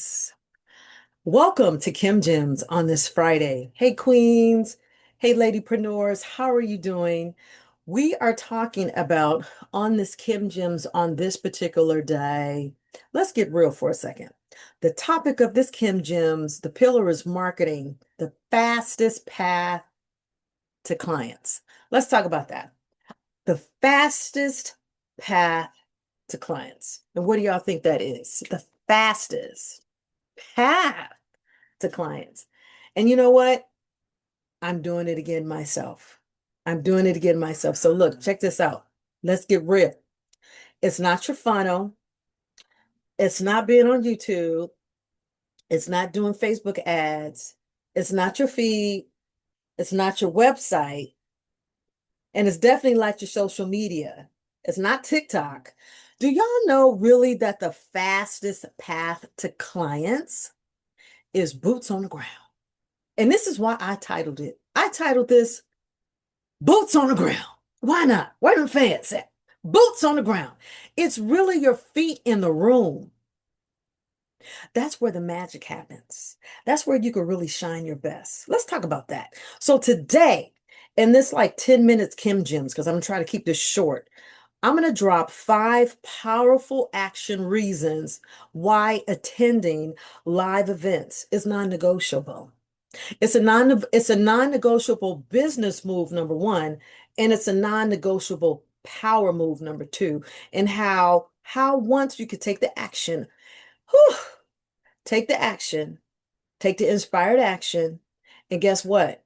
Yes. Welcome to Kim Gems on this Friday. Hey, Queens. Hey, Ladypreneurs. How are you doing? We are talking about on this Kim Gems on this particular day. Let's get real for a second. The topic of this Kim Gems, the pillar is marketing, the fastest path to clients. Let's talk about that. The fastest path to clients. And what do y'all think that is? The fastest path to clients. And you know what? I'm doing it again myself. I'm doing it again myself. So look, check this out. Let's get real. It's not your funnel. It's not being on YouTube. It's not doing Facebook ads. It's not your feed. It's not your website. And it's definitely not your social media. It's not TikTok. Do y'all know really that the fastest path to clients is boots on the ground? And this is why I titled it. I titled this Boots on the Ground. Why not? Where them fans at? Boots on the ground. It's really your feet in the room. That's where the magic happens. That's where you can really shine your best. Let's talk about that. So today, in this like 10 minutes Kim Gems, because I'm gonna try to keep this short, I'm going to drop 5 powerful action reasons why attending live events is non-negotiable. It's a non-negotiable business move, number one, and it's a non-negotiable power move, number two, and how once you could take the action, whew, take the action, take the inspired action, and guess what?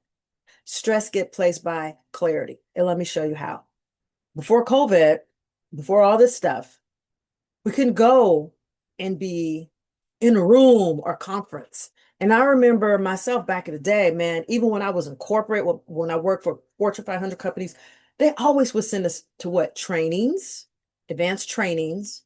Stress get placed by clarity. And let me show you how. Before COVID, before all this stuff, we couldn't go and be in a room or conference. And I remember myself back in the day, man, even when I was in corporate, when I worked for Fortune 500 companies, they always would send us to what? Trainings, advanced trainings,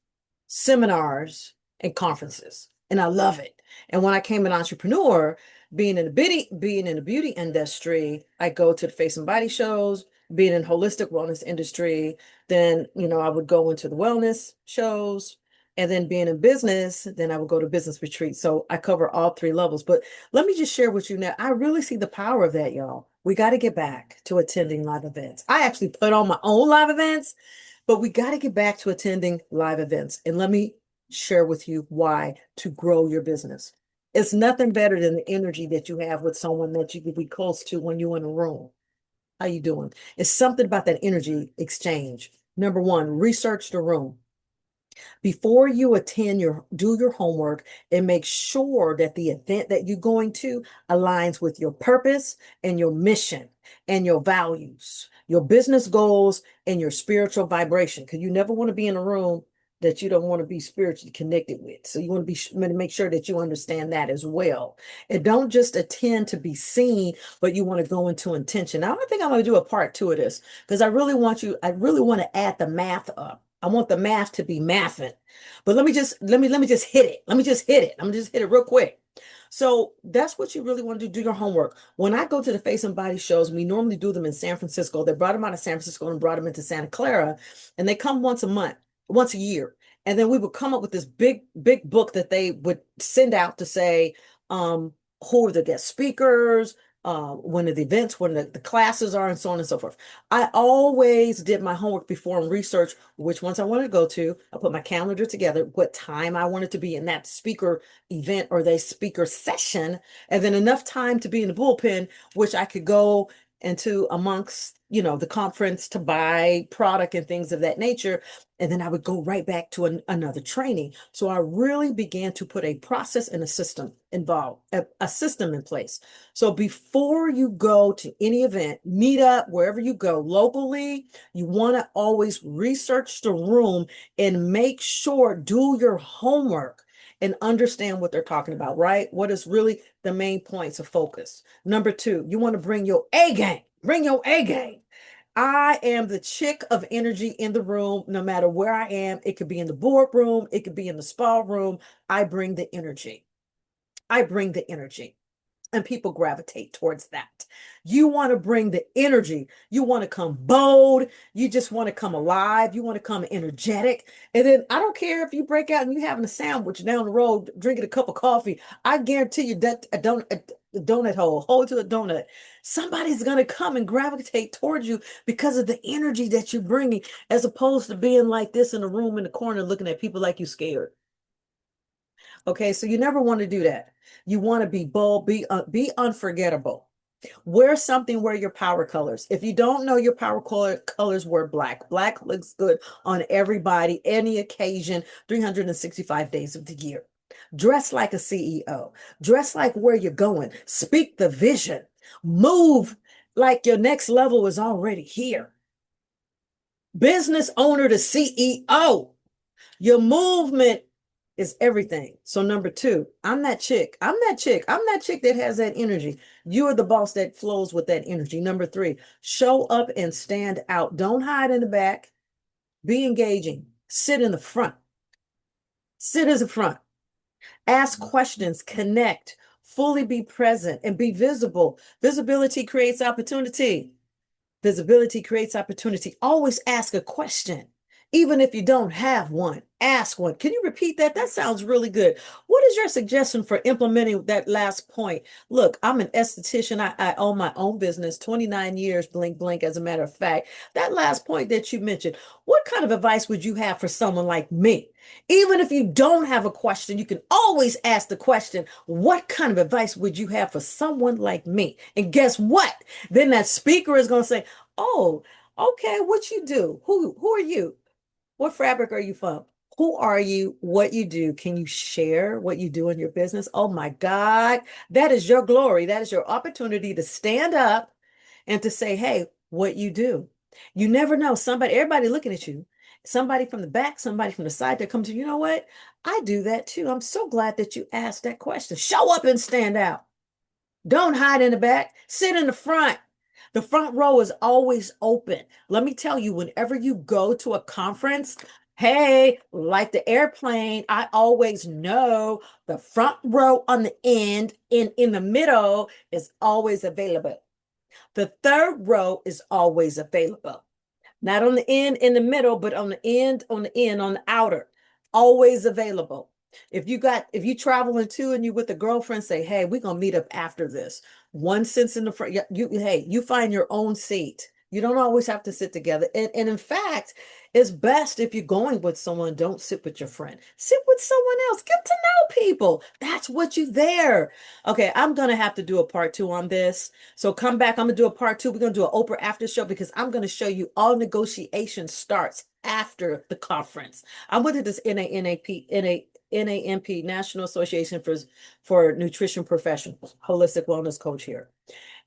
seminars, and conferences. And I love it. And when I came an entrepreneur, being in the beauty industry, I go to the face and body shows, being in holistic wellness industry, then, I would go into the wellness shows, and then being in business, then I would go to business retreats. So I cover all 3 levels. But let me just share with you now, I really see the power of that, y'all. We got to get back to attending live events. I actually put on my own live events, but we got to get back to attending live events. And let me share with you why to grow your business. It's nothing better than the energy that you have with someone that you could be close to when you're in a room. How you doing? It's something about that energy exchange. Number one, research the room. Before you attend do your homework and make sure that the event that you're going to aligns with your purpose and your mission and your values, your business goals and your spiritual vibration. Because you never want to be in a room that you don't want to be spiritually connected with. So you want to make sure that you understand that as well. And don't just attend to be seen, but you want to go into intention. Now, I think I'm going to do a part 2 of this because I really want to add the math up. I want the math to be mathing. But let me just hit it. Let me just hit it. I'm gonna just hit it real quick. So that's what you really want to do your homework. When I go to the face and body shows, we normally do them in San Francisco. They brought them out of San Francisco and brought them into Santa Clara, and they come once a month, once a year. And then we would come up with this big, big book that they would send out to say, who are the guest speakers, when are the events, when the classes are, and so on and so forth. I always did my homework before and research which ones I wanted to go to. I put my calendar together, what time I wanted to be in that speaker event or the speaker session, and then enough time to be in the bullpen, which I could go into amongst, the conference to buy product and things of that nature. And then I would go right back to another training. So I really began to put a process and a system involved, a system in place. So before you go to any event, meet up, wherever you go locally, you want to always research the room and make sure, do your homework and understand what they're talking about, right? What is really the main points of focus. Number 2, you want to bring your A game. Bring your A game. I am the chick of energy in the room, no matter where I am. It could be in the boardroom, it could be in the spa room. I bring the energy. I bring the energy. and people gravitate towards that. You want to bring the energy. You want to come bold. You just want to come alive. You want to come energetic. And then I don't care if you break out and you having a sandwich down the road, drinking a cup of coffee. I guarantee you that a donut hole, hold to a donut. Somebody's going to come and gravitate towards you because of the energy that you're bringing, as opposed to being like this in a room in the corner looking at people like you scared. Okay, so you never want to do that. You want to be bold, be unforgettable. Wear something, wear your power colors. If you don't know your colors, wear black. Black looks good on everybody, any occasion, 365 days of the year. Dress like a CEO. Dress like where you're going. Speak the vision. Move like your next level is already here. Business owner to CEO. Your movement is everything. So number two, I'm that chick. I'm that chick. I'm that chick that has that energy. You are the boss that flows with that energy. Number three, show up and stand out. Don't hide in the back. Be engaging. Sit in the front. Sit as a front. Ask questions. Connect. Fully be present and be visible. Visibility creates opportunity. Visibility creates opportunity. Always ask a question. Even if you don't have one, ask one. Can you repeat that? That sounds really good. What is your suggestion for implementing that last point? Look, I'm an esthetician. I own my own business, 29 years, blink, blink, as a matter of fact. That last point that you mentioned, what kind of advice would you have for someone like me? Even if you don't have a question, you can always ask the question, what kind of advice would you have for someone like me? And guess what? Then that speaker is going to say, oh, okay, what you do? Who are you? What fabric are you from? Who are you? What you do? Can you share what you do in your business? Oh my God, that is your glory. That is your opportunity to stand up and to say, hey, what you do. You never know. Everybody looking at you, somebody from the back, somebody from the side that comes to you know what? I do that too. I'm so glad that you asked that question. Show up and stand out. Don't hide in the back. Sit in the front. The front row is always open. Let me tell you, whenever you go to a conference, hey, like the airplane, I always know the front row on the end in the middle is always available. The third row is always available. Not on the end in the middle, but on the end, on the outer, always available. If you traveling too and you with a girlfriend, say, hey, we're gonna meet up after this. One sits in the front. Hey, you find your own seat. You don't always have to sit together. And in fact, it's best if you're going with someone, don't sit with your friend. Sit with someone else. Get to know people. That's what you there. Okay, I'm gonna have to do a part two on this. So come back. I'm gonna do a part two. We're gonna do an Oprah after show because I'm gonna show you all negotiation starts after the conference. I went to this NAMP, National Association for Nutrition Professionals, holistic wellness coach here.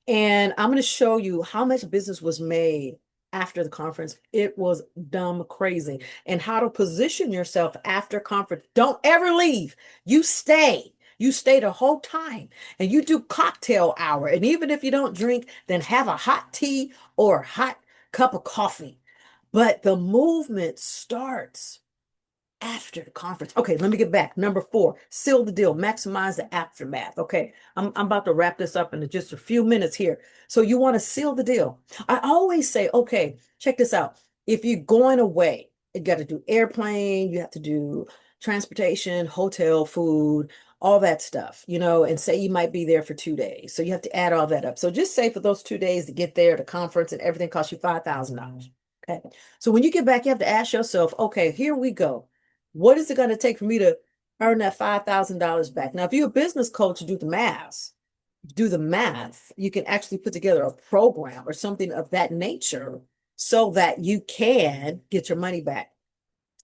And I'm going to show you how much business was made after the conference. It was dumb crazy. And how to position yourself after conference. Don't ever leave. You stay. You stay the whole time and you do cocktail hour. And even if you don't drink, then have a hot tea or a hot cup of coffee. But the movement starts after the conference. Okay, let me get back. Number four, seal the deal, maximize the aftermath. Okay, I'm about to wrap this up in just a few minutes here. So you want to seal the deal. I always say, okay, check this out. If you're going away, you got to do airplane, you have to do transportation, hotel, food, all that stuff, and say you might be there for 2 days. So you have to add all that up. So just say for those 2 days to get there, the conference and everything costs you $5,000. Okay. So when you get back, you have to ask yourself, okay, here we go. What is it going to take for me to earn that $5,000 back? Now, if you're a business coach, do the math. Do the math. You can actually put together a program or something of that nature so that you can get your money back.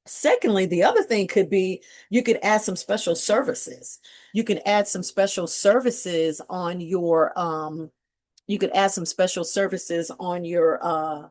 Secondly, the other thing could be you could add some special services. You can add some special services you could add some special services on your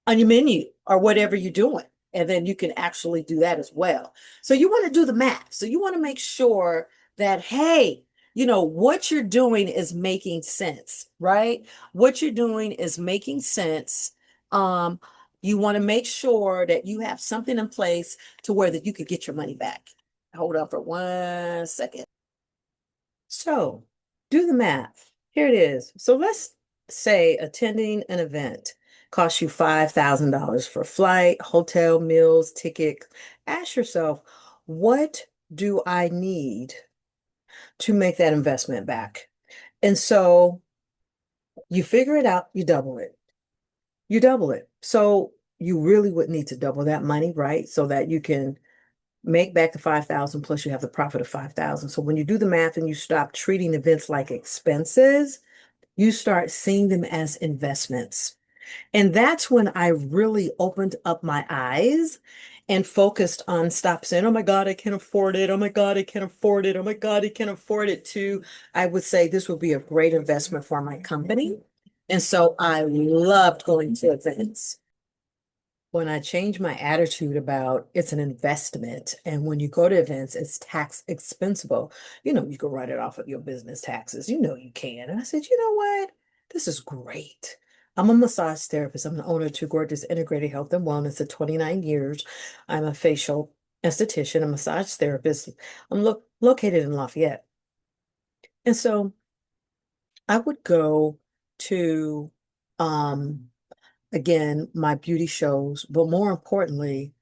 menu or whatever you're doing. And then you can actually do that as well. So you want to do the math. So you want to make sure that, hey, what you're doing is making sense, right? What you're doing is making sense. You want to make sure that you have something in place to where that you could get your money back. Hold on for 1 second. So Do the math. Here it is. So let's say attending an event costs you $5,000 for flight, hotel, meals, ticket. Ask yourself, what do I need to make that investment back? And so you figure it out, you double it. You double it. So you really would need to double that money, right? So that you can make back the 5,000 plus you have the profit of 5,000. So when you do the math and you stop treating events like expenses, you start seeing them as investments. And that's when I really opened up my eyes and focused on stop saying, oh my God, I can't afford it. Oh my God, I can't afford it. Oh my God, I can't afford it. To, I would say this would be a great investment for my company. And so I loved going to events. When I changed my attitude about it's an investment, and when you go to events, it's tax expensible. You can write it off of your business taxes. You can. And I said, you know what? This is great. I'm a massage therapist. I'm the owner of Two Gorgeous Integrated Health and Wellness at 29 years. I'm a facial esthetician, a massage therapist. I'm located in Lafayette. And so I would go to, um, again, my beauty shows, but more importantly,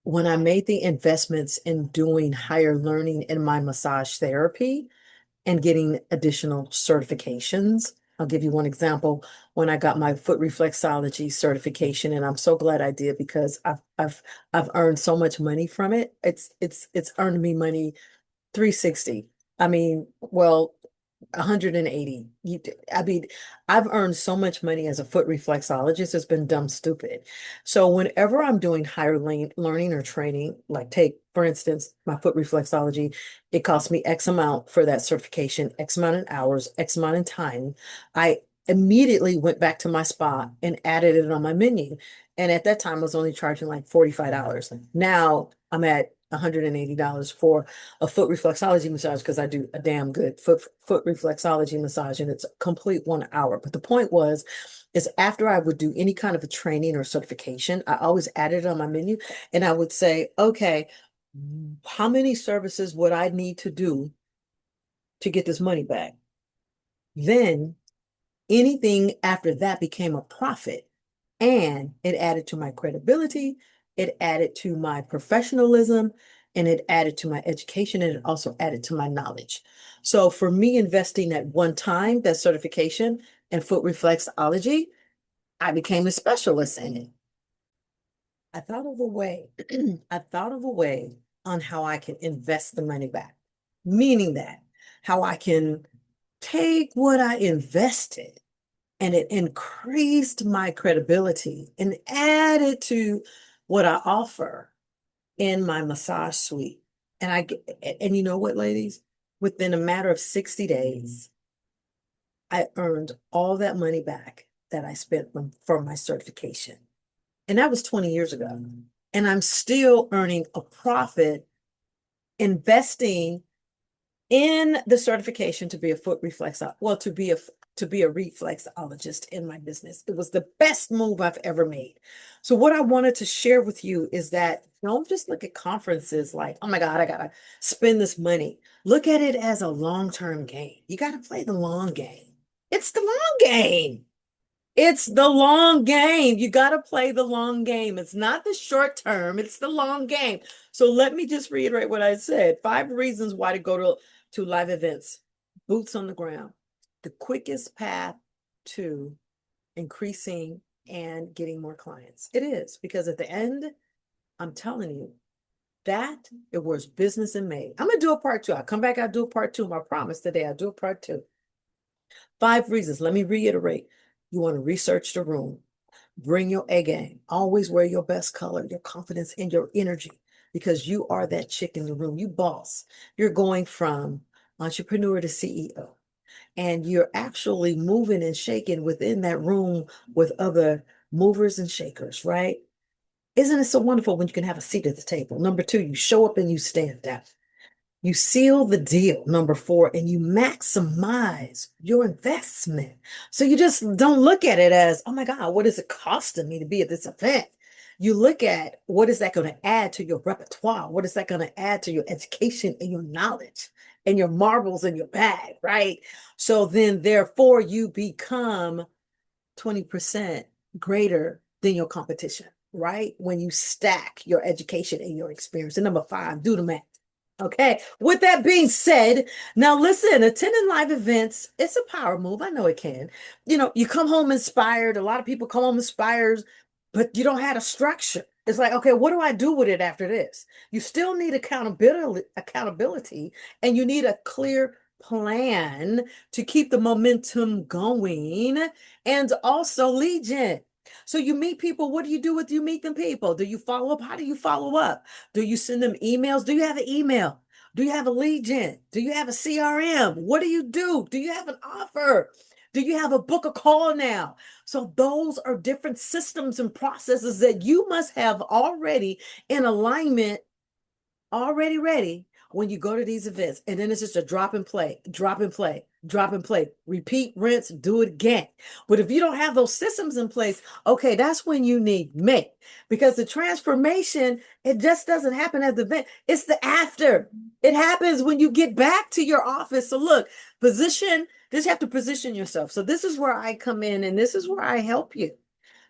when I made the investments in doing higher learning in my massage therapy and getting additional certifications. I'll give you one example. When I got my foot reflexology certification, and I'm so glad I did because I've earned so much money from it. It's earned me money 360. I mean, well, 180. I mean, I've earned so much money as a foot reflexologist. It's been dumb stupid. So whenever I'm doing higher learning or training, like take, for instance, my foot reflexology, it costs me X amount for that certification, X amount in hours, X amount in time. I immediately went back to my spa and added it on my menu. And at that time, I was only charging like $45. Now I'm at $180 for a foot reflexology massage because I do a damn good foot reflexology massage and it's a complete 1 hour. But the point was, is after I would do any kind of a training or certification, I always added it on my menu and I would say, okay, how many services would I need to do to get this money back? Then anything after that became a profit and it added to my credibility, it added to my professionalism, and it added to my education, and it also added to my knowledge. So for me, investing at one time, that certification in foot reflexology, I became a specialist in it. I thought of a way, I thought of a way on how I can invest the money back, meaning that how I can take what I invested and it increased my credibility and added to what I offer in my massage suite. And you know what, ladies? Within a matter of 60 days, I earned all that money back that I spent from my certification. And that was 20 years ago. And I'm still earning a profit investing in the certification to be a foot reflexologist, well, to be a reflexologist in my business. It was the best move I've ever made. So what I wanted to share with you is that don't just look at conferences like, oh my God, I gotta spend this money. Look at it as a long-term game. You gotta play the long game. It's the long game. It's the long game. You got to play the long game. It's not the short term, it's the long game. So let me just reiterate what I said. 5 reasons why to go to live events. Boots on the ground. The quickest path to increasing and getting more clients. It is because at the end, I'm telling you, that it was business in May. I'm gonna do a part two. I'll come back, I'll do a part two. I promise today I'll do a part two. 5 reasons. Let me reiterate. You want to research the room. Bring your A game. Always wear your best color, your confidence, and your energy because you are that chick in the room. You boss. You're going from entrepreneur to CEO, and you're actually moving and shaking within that room with other movers and shakers, right? Isn't it so wonderful when you can have a seat at the table? Number two, you show up and you stand out. You seal the deal, number four, and you maximize your investment. So you just don't look at it as, oh my God, what is it costing me to be at this event? You look at what is that going to add to your repertoire? What is that going to add to your education and your knowledge and your marbles in your bag, right? So then, therefore, you become 20% greater than your competition, right? When you stack your education and your experience. And number five, do the math. Okay. With that being said, now listen, attending live events, it's a power move. I know it can. You come home inspired. A lot of people come home inspired, but you don't have a structure. It's like, okay, what do I do with it after this? You still need accountability, and you need a clear plan to keep the momentum going and also lead gen. So you meet people. What do you do with you meet them people? Do you follow up? How do you follow up? Do you send them emails? Do you have an email? Do you have a lead gen? Do you have a CRM? What do you do? Do you have an offer? Do you have a book a call now? So those are different systems and processes that you must have already in alignment, already ready when you go to these events. And then it's just a drop and play, drop and play, drop and play, repeat, rinse, do it again. But if you don't have those systems in place, okay, that's when you need me, because the transformation, it just doesn't happen at the event. It's the after. It happens when you get back to your office. So look, just have to position yourself. So this is where I come in, and this is where I help you.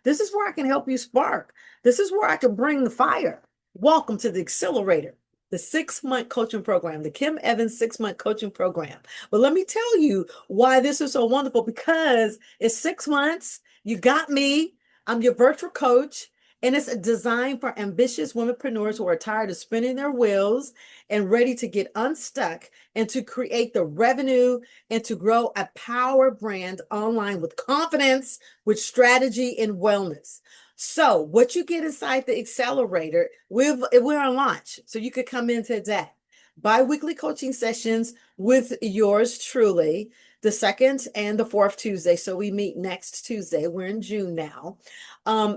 This is where I can help you spark. This is where I can bring the fire. Welcome to the accelerator, the 6-month coaching program, the Kim Evans 6-month coaching program. But let me tell you why this is so wonderful, because it's 6 months. You got me. I'm your virtual coach. And it's designed for ambitious womenpreneurs who are tired of spinning their wheels and ready to get unstuck and to create the revenue and to grow a power brand online with confidence, with strategy and wellness. So what you get inside the accelerator, we're on launch. So you could come into that. Bi-weekly coaching sessions with yours truly, the second and the fourth Tuesday. So we meet next Tuesday. We're in June now.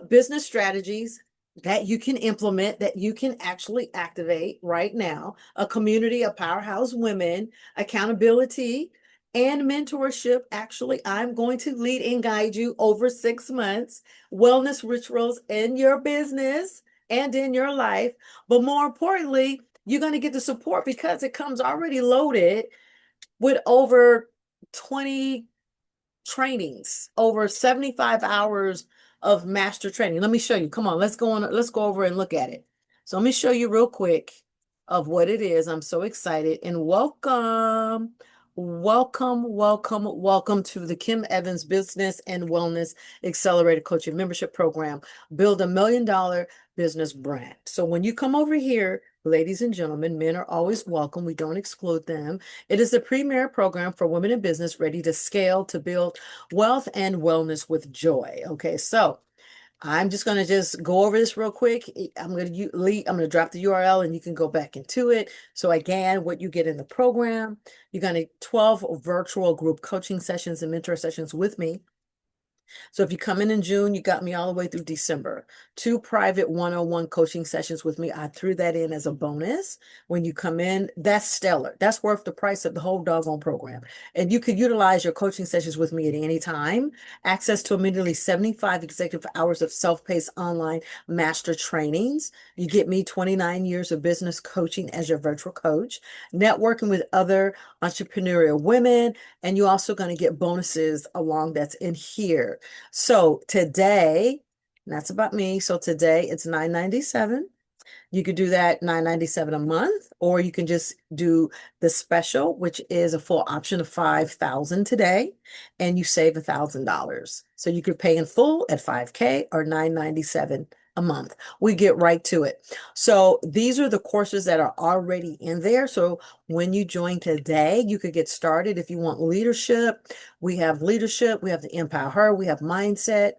Business strategies that you can implement, that you can actually activate right now. A community of powerhouse women, accountability, and mentorship. Actually, I'm going to lead and guide you over 6 months. Wellness rituals in your business and in your life. But more importantly, you're going to get the support because it comes already loaded with over 20 trainings, over 75 hours of master training. Let me show you. Come on, let's go over and look at it. So let me show you real quick of what it is. I'm so excited, and welcome. Welcome to the Kim Evans Business and Wellness Accelerated Coaching Membership Program. Build a $1 million business brand. So when you come over here, ladies and gentlemen, men are always welcome. We don't exclude them. It is the premier program for women in business ready to scale, to build wealth and wellness with joy. Okay, so I'm just going to just go over this real quick. I'm going to drop the URL and you can go back into it. So again, what you get in the program, you're going to 12 virtual group coaching sessions and mentor sessions with me. So if you come in June, you got me all the way through December. 2 private one-on-one coaching sessions with me. I threw that in as a bonus. When you come in, that's stellar. That's worth the price of the whole doggone program. And you can utilize your coaching sessions with me at any time. Access to immediately 75 executive hours of self-paced online master trainings. You get me 29 years of business coaching as your virtual coach, networking with other entrepreneurial women, and you're also going to get bonuses along that's in here. So today, that's about me. So today it's $9.97. You could do that $9.97 a month, or you can just do the special, which is a full option of $5,000 today, and you save $1,000. So you could pay in full at $5K or $9.97 a month. We get right to it. So these are the courses that are already in there. So when you join today, you could get started. If you want leadership, we have the Empower Her, we have mindset.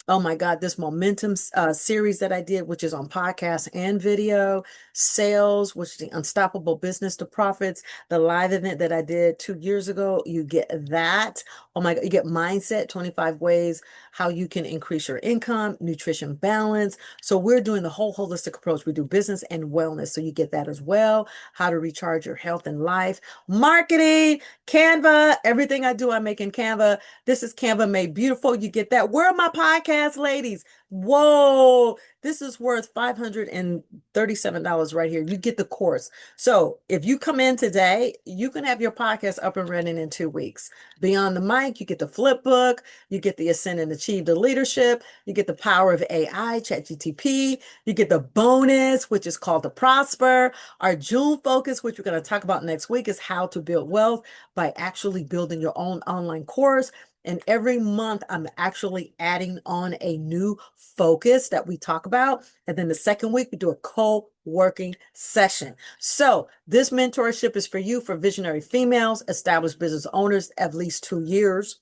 Oh my God, this momentum series that I did, which is on podcast and video, sales, which is the Unstoppable Business to Profits, the live event that I did 2 years ago, you get that. Oh my God, you get mindset, 25 ways how you can increase your income, nutrition balance. So we're doing the whole holistic approach. We do business and wellness. So you get that as well. How to recharge your health and life, marketing, Canva, everything I do, I make in Canva. This is Canva Made Beautiful. You get that. Where are my podcasts? podcast, ladies. Whoa, this is worth $537 right here. You get the course. So if you come in today, you can have your podcast up and running in 2 weeks. Beyond the mic, you get the flip book, you get the Ascend and Achieve the Leadership, you get the Power of AI, ChatGTP, you get the bonus, which is called the Prosper. Our June focus, which we're going to talk about next week, is how to build wealth by actually building your own online course. And every month, I'm actually adding on a new focus that we talk about. And then the second week, we do a co-working session. So this mentorship is for you, for visionary females, established business owners, at least 2 years,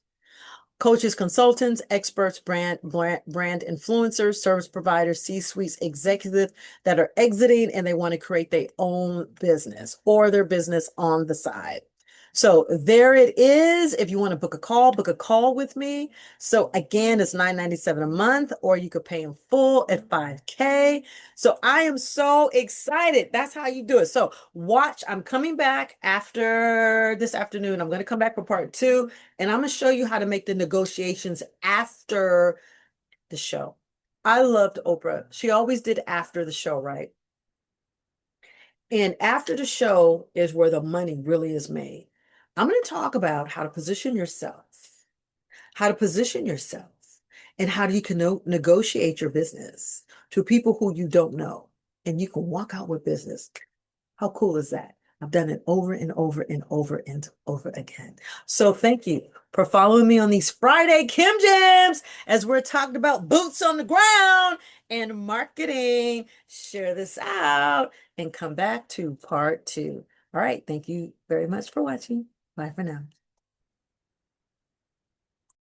coaches, consultants, experts, brand influencers, service providers, C-suites, executives that are exiting and they want to create their own business or their business on the side. So there it is. If you want to book a call with me. So again, it's $997 a month, or you could pay in full at $5K. So I am so excited. That's how you do it. So watch, I'm coming back after this afternoon. I'm going to come back for part 2, and I'm going to show you how to make the negotiations after the show. I loved Oprah. She always did after the show, right? And after the show is where the money really is made. I'm going to talk about how to position yourself, and how you can negotiate your business to people who you don't know, and you can walk out with business. How cool is that? I've done it over and over and over and over again. So thank you for following me on these Friday Kim Jams as we're talking about boots on the ground and marketing. Share this out and come back to part 2. All right. Thank you very much for watching. Bye for now.